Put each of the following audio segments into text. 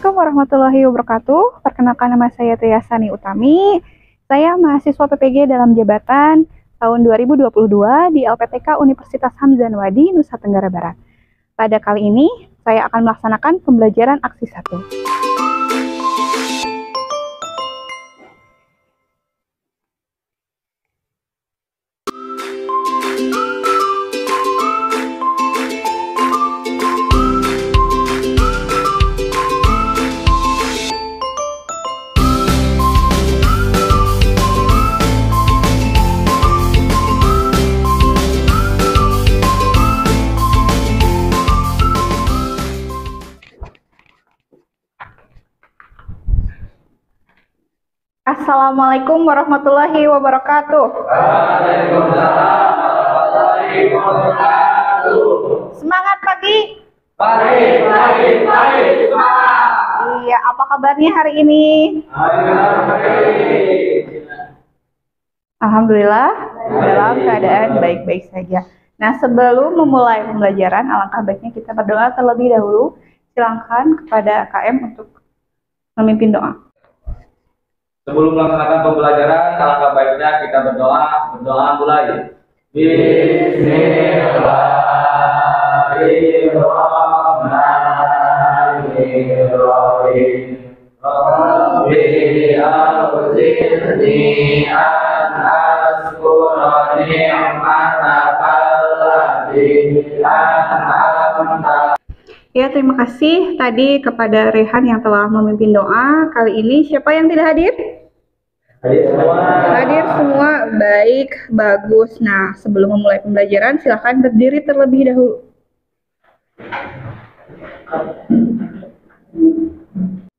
Assalamualaikum warahmatullahi wabarakatuh. Perkenalkan, nama saya Triasani Utami. Saya mahasiswa PPG dalam jabatan tahun 2022 di LPTK Universitas Hamzah Anwadi, Nusa Tenggara Barat. Pada kali ini, saya akan melaksanakan pembelajaran aksi 1. Assalamualaikum warahmatullahi wabarakatuh. Waalaikumsalam warahmatullahi wabarakatuh. Semangat pagi. Pagi, semangat. Iya, apa kabarnya hari ini? Alhamdulillah, dalam keadaan baik-baik saja. Nah, sebelum memulai pembelajaran, alangkah baiknya kita berdoa terlebih dahulu. Silakan kepada KM untuk memimpin doa. Sebelum melaksanakan pembelajaran, alangkah baiknya kita berdoa mulai. Bismillahirrahmanirrahim. Rabbi auzi'ni an azkura ni'mataka allati an'amta. Ya, terima kasih tadi kepada Rehan yang telah memimpin doa. Kali ini siapa yang tidak hadir? Hadir semua. Hadir semua, baik, bagus. Nah, sebelum memulai pembelajaran, silahkan berdiri terlebih dahulu.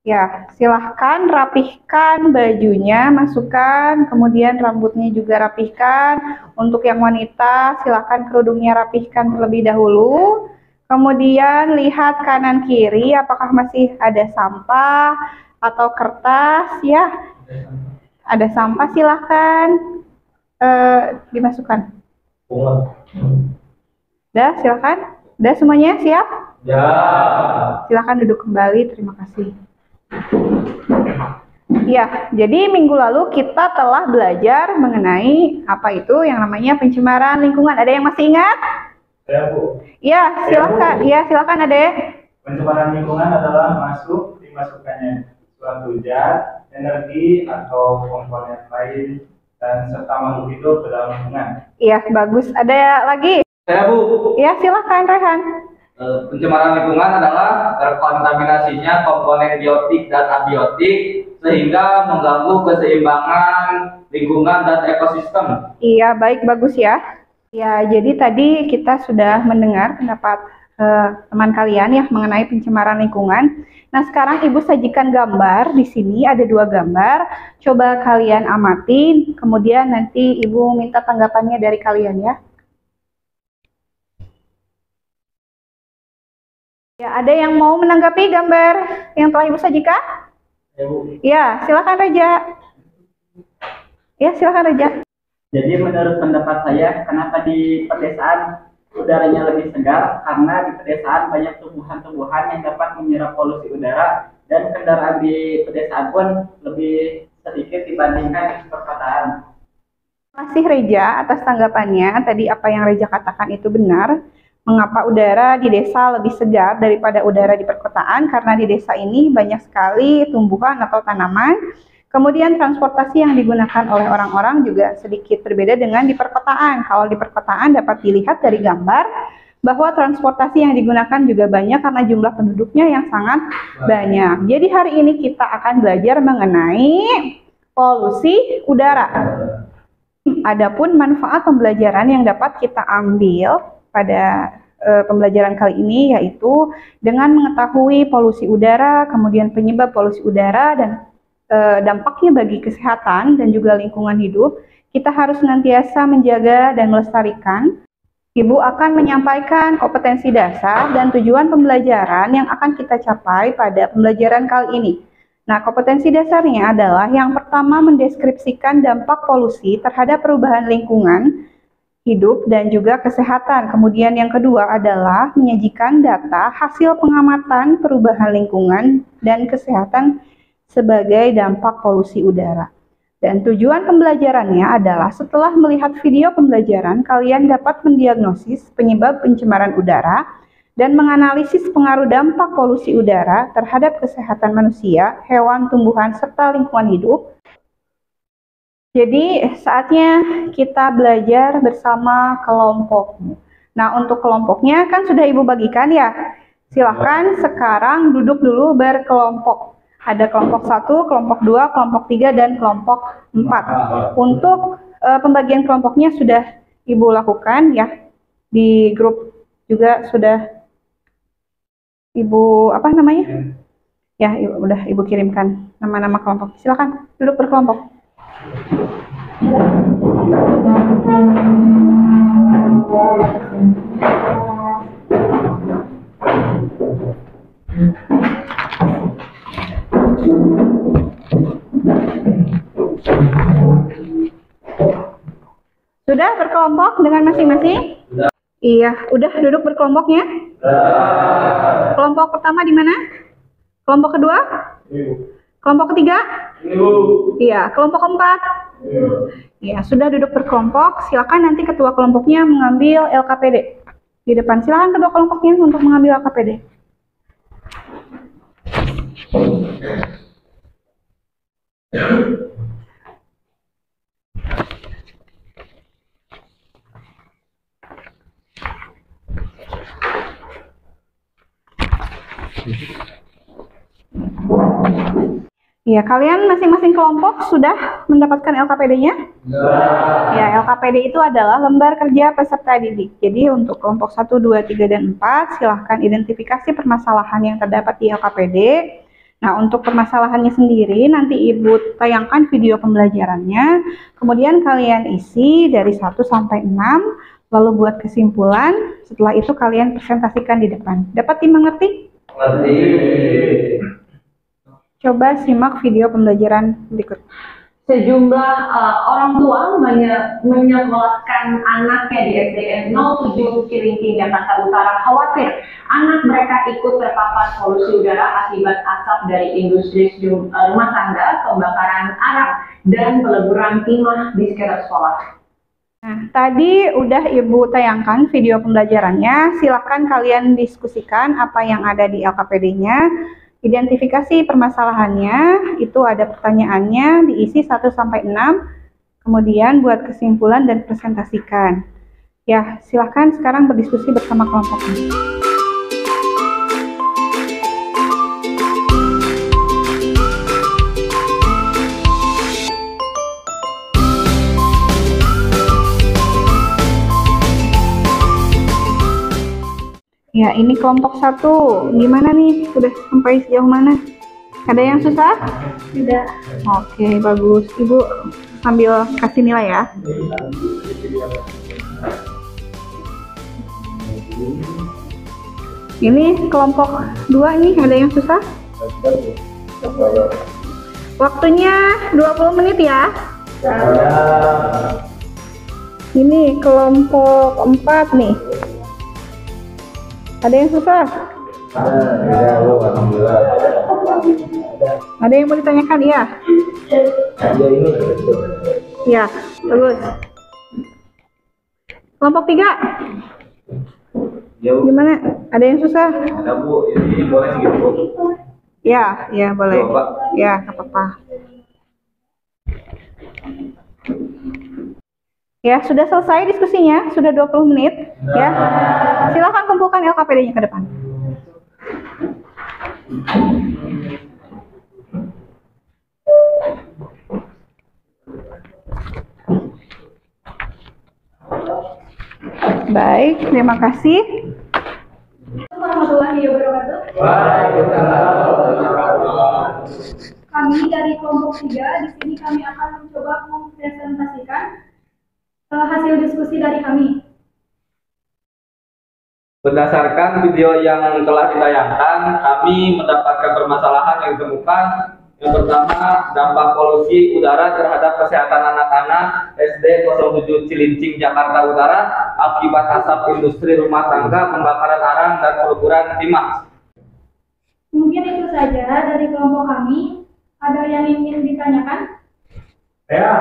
Ya, silahkan rapihkan bajunya, masukkan, kemudian rambutnya juga rapihkan. Untuk yang wanita, silahkan kerudungnya rapihkan terlebih dahulu. Kemudian lihat kanan kiri apakah masih ada sampah atau kertas ya. Ada sampah, silahkan dimasukkan. Udah, silahkan. Udah semuanya siap? Ya. Silahkan duduk kembali, terima kasih. Ya, jadi minggu lalu kita telah belajar mengenai apa itu yang namanya pencemaran lingkungan. Ada yang masih ingat? Ya, Bu. Ya, silakan. Ya, silakan, Adek. Pencemaran lingkungan adalah dimasukkannya suatu zat, energi atau komponen lain dan serta makhluk hidup ke dalam lingkungan. Iya, bagus. Ada lagi? Saya, Bu. Ya, silakan, Rehan. Pencemaran lingkungan adalah terkontaminasinya komponen biotik dan abiotik sehingga mengganggu keseimbangan lingkungan dan ekosistem. Iya, baik, bagus ya. Ya, jadi tadi kita sudah mendengar pendapat teman kalian ya mengenai pencemaran lingkungan. Nah, sekarang Ibu sajikan gambar. Di sini ada 2 gambar. Coba kalian amatin, kemudian nanti Ibu minta tanggapannya dari kalian ya. Ya, ada yang mau menanggapi gambar yang telah Ibu sajikan? Ya, Bu. Ya, silakan Reja. Ya, silakan Reja. Jadi menurut pendapat saya, kenapa di pedesaan udaranya lebih segar? Karena di pedesaan banyak tumbuhan-tumbuhan yang dapat menyerap polusi udara dan kendaraan di pedesaan pun lebih sedikit dibandingkan di perkotaan. Terima kasih Reja atas tanggapannya. Tadi apa yang Reja katakan itu benar. Mengapa udara di desa lebih segar daripada udara di perkotaan? Karena di desa ini banyak sekali tumbuhan atau tanaman. Kemudian transportasi yang digunakan oleh orang-orang juga sedikit berbeda dengan di perkotaan. Kalau di perkotaan dapat dilihat dari gambar bahwa transportasi yang digunakan juga banyak karena jumlah penduduknya yang sangat banyak. Jadi hari ini kita akan belajar mengenai polusi udara. Adapun manfaat pembelajaran yang dapat kita ambil pada pembelajaran kali ini yaitu dengan mengetahui polusi udara, kemudian penyebab polusi udara dan dampaknya bagi kesehatan dan juga lingkungan hidup, kita harus senantiasa menjaga dan melestarikan. Ibu akan menyampaikan kompetensi dasar dan tujuan pembelajaran yang akan kita capai pada pembelajaran kali ini. Nah, kompetensi dasarnya adalah yang pertama mendeskripsikan dampak polusi terhadap perubahan lingkungan hidup dan juga kesehatan. Kemudian yang kedua adalah menyajikan data hasil pengamatan perubahan lingkungan dan kesehatan sebagai dampak polusi udara. Dan tujuan pembelajarannya adalah setelah melihat video pembelajaran, kalian dapat mendiagnosis penyebab pencemaran udara dan menganalisis pengaruh dampak polusi udara terhadap kesehatan manusia, hewan, tumbuhan, serta lingkungan hidup. Jadi saatnya kita belajar bersama kelompok. Nah, untuk kelompoknya kan sudah Ibu bagikan ya. Silahkan sekarang duduk dulu berkelompok. Ada kelompok 1, kelompok 2, kelompok 3, dan kelompok 4. Untuk pembagian kelompoknya sudah Ibu lakukan ya. Di grup juga sudah Ibu Ya, udah Ibu kirimkan nama-nama kelompok. Silahkan duduk berkelompok. Sudah berkelompok dengan masing-masing? Iya, udah duduk berkelompoknya? Kelompok pertama di mana? Kelompok kedua? Kelompok ketiga? Iya, kelompok keempat? Iya, sudah duduk berkelompok. Silakan nanti ketua kelompoknya mengambil LKPD di depan. Silakan ketua kelompoknya untuk mengambil LKPD. Ya, kalian masing-masing kelompok sudah mendapatkan LKPD-nya? Ya, LKPD itu adalah lembar kerja peserta didik. Jadi untuk kelompok 1, 2, 3, dan 4, silahkan identifikasi permasalahan yang terdapat di LKPD. Nah, untuk permasalahannya sendiri, nanti Ibu tayangkan video pembelajarannya. Kemudian kalian isi dari 1 sampai 6, lalu buat kesimpulan. Setelah itu kalian presentasikan di depan. Dapat dimengerti? Mengerti. Coba simak video pembelajaran berikut. Sejumlah orang tua menyekolahkan anaknya di SDN 07 Cilincing, Jakarta Utara khawatir anak mereka ikut terpapar polusi udara akibat asap dari industri rumah tangga, pembakaran arang, dan peleburan timah di sekitar sekolah. Nah, tadi udah Ibu tayangkan video pembelajarannya. Silahkan kalian diskusikan apa yang ada di LKPD-nya. Identifikasi permasalahannya, itu ada pertanyaannya, diisi 1 sampai 6, kemudian buat kesimpulan dan presentasikan. Ya, silahkan sekarang berdiskusi bersama kelompoknya. Ya, ini kelompok 1. Gimana nih? Sudah sampai sejauh mana? Ada yang susah? Tidak. Oke, bagus. Ibu sambil kasih nilai ya. Ini kelompok 2 nih, ada yang susah? Waktunya 20 menit ya. Ini kelompok 4 nih. Ada yang susah? Ada yang mau ditanyakan? Iya. Ya, bagus. Kelompok 3. Gimana? Ada yang susah? Ada Bu, ini boleh segitu. Ya, ya boleh. Ya, nggak apa-apa. Ya, sudah selesai diskusinya, sudah 20 menit. Ya, silakan kumpulkan LKPD-nya ke depan. Baik, terima kasih. Warahmatullahi wabarakatuh. Kami dari kelompok 3 di sini kami akan mencoba mempresentasikan hasil diskusi dari kami. Berdasarkan video yang telah ditayangkan, kami mendapatkan permasalahan yang ditemukan, Yang pertama, dampak polusi udara terhadap kesehatan anak-anak SD 07 Cilincing, Jakarta Utara akibat asap industri rumah tangga, pembakaran arang, dan peleburan timah. Mungkin itu saja dari kelompok kami. Ada yang ingin ditanyakan? Ya.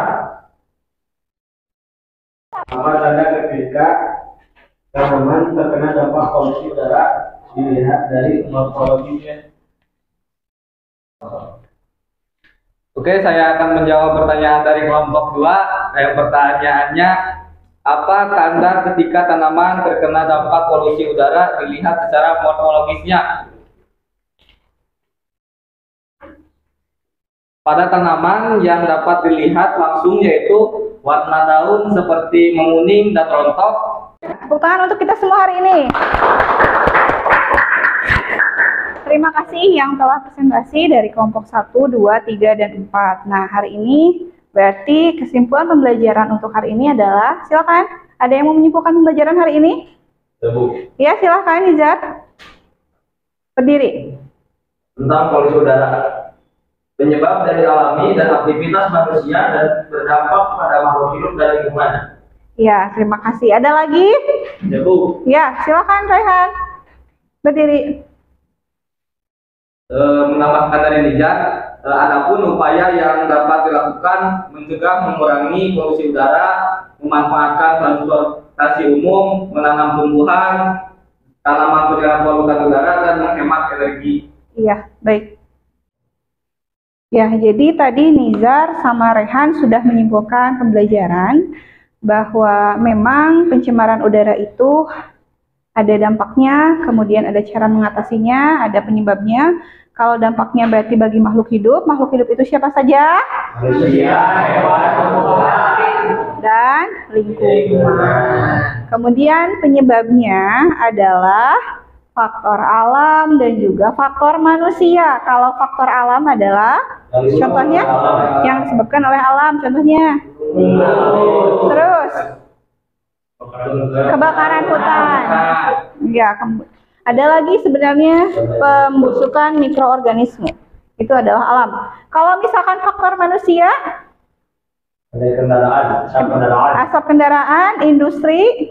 Apa tanda ketika tanaman terkena dampak polusi udara dilihat dari morfologinya? Oke, saya akan menjawab pertanyaan dari kelompok 2. Pertanyaannya, apa tanda ketika tanaman terkena dampak polusi udara dilihat secara morfologisnya? Pada tanaman yang dapat dilihat langsung yaitu warna daun seperti menguning dan rontok. Tepuk tangan untuk kita semua hari ini. Terima kasih yang telah presentasi dari kelompok 1, 2, 3, dan 4. Nah, hari ini berarti kesimpulan pembelajaran untuk hari ini adalah, silakan, ada yang mau menyimpulkan pembelajaran hari ini? Ya, silakan Nizar. Berdiri. Tentang polusi udara. Penyebab dari alami dan aktivitas manusia dan berdampak pada makhluk hidup dan lingkungan. Ya, terima kasih. Ada lagi? Ya, Bu. Ya, silakan Rehan. Berdiri. Menambahkan dari Nizar, adapun upaya yang dapat dilakukan mencegah mengurangi polusi udara, memanfaatkan transportasi umum, menanam tumbuhan, tanaman penyerap polutan udara, dan menghemat energi. Iya, baik. Ya, jadi tadi Nizar sama Rehan sudah menyimpulkan pembelajaran bahwa memang pencemaran udara itu ada dampaknya, kemudian ada cara mengatasinya, ada penyebabnya. Kalau dampaknya berarti bagi makhluk hidup itu siapa saja? Manusia, hewan, Dan lingkungan. Kemudian penyebabnya adalah faktor alam dan juga faktor manusia. Kalau faktor alam adalah contohnya yang disebabkan oleh alam, contohnya. Terus kebakaran hutan. Ya, ada lagi sebenarnya pembusukan mikroorganisme. Itu adalah alam. Kalau misalkan faktor manusia, asap kendaraan, industri,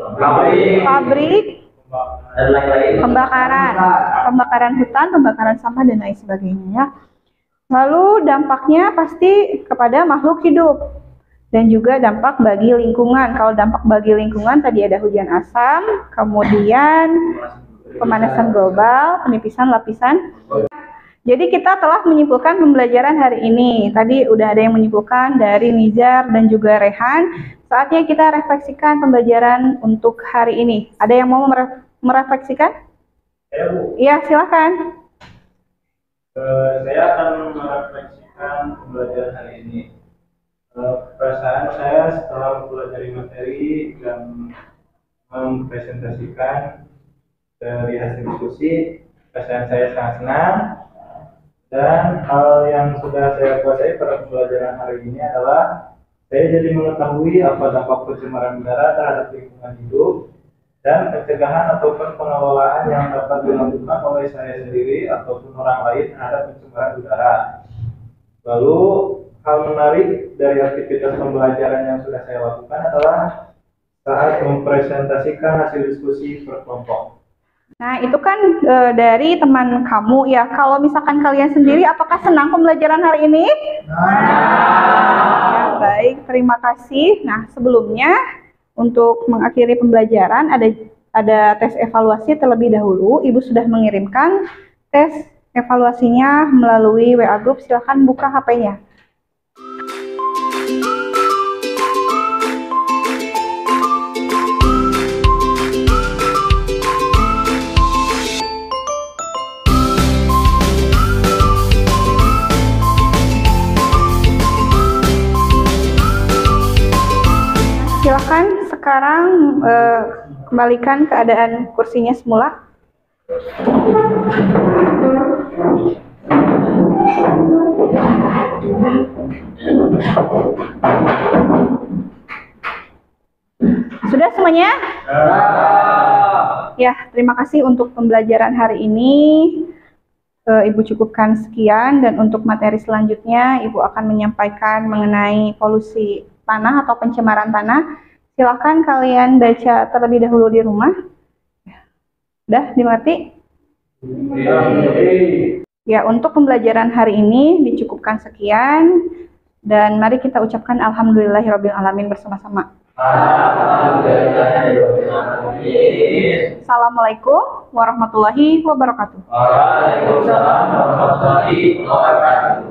pabrik, Dan lain-lain. pembakaran hutan, pembakaran sampah, dan lain sebagainya. Ya. Lalu dampaknya pasti kepada makhluk hidup dan juga dampak bagi lingkungan. Kalau dampak bagi lingkungan tadi ada hujan asam, kemudian pemanasan global, penipisan lapisan. Jadi kita telah menyimpulkan pembelajaran hari ini. Tadi udah ada yang menyimpulkan dari Nizar dan juga Rehan. Saatnya kita refleksikan pembelajaran untuk hari ini. Ada yang mau merefleksikan? Ya, Bu. Iya, silakan. Saya akan merefleksikan pembelajaran hari ini. Perasaan saya setelah mempelajari materi dan mempresentasikan dari hasil diskusi, perasaan saya sangat senang. Dan hal yang sudah saya kuasai pada pembelajaran hari ini adalah saya jadi mengetahui apa dampak pencemaran udara terhadap lingkungan hidup dan pencegahan ataupun pengelolaan yang dapat dilakukan oleh saya sendiri ataupun orang lain terhadap pencemaran udara. Lalu hal menarik dari aktivitas pembelajaran yang sudah saya lakukan adalah saat mempresentasikan hasil diskusi per kelompok. Nah, itu kan dari teman kamu ya. Kalau misalkan kalian sendiri, apakah senang pembelajaran hari ini? Ya, baik, terima kasih. Nah, sebelumnya untuk mengakhiri pembelajaran ada tes evaluasi terlebih dahulu. Ibu sudah mengirimkan tes evaluasinya melalui WA Group. Silakan buka HP-nya. Silakan sekarang kembalikan keadaan kursinya semula. Sudah semuanya? Ya, terima kasih untuk pembelajaran hari ini. Ibu cukupkan sekian, dan untuk materi selanjutnya Ibu akan menyampaikan mengenai polusi tanah atau pencemaran tanah. Silakan kalian baca terlebih dahulu di rumah. Udah dimengerti? Ya, untuk pembelajaran hari ini dicukupkan sekian, dan mari kita ucapkan alhamdulillahirabbil alamin bersama-sama. Assalamualaikum warahmatullahi wabarakatuh. Waalaikumsalam warahmatullahi wabarakatuh.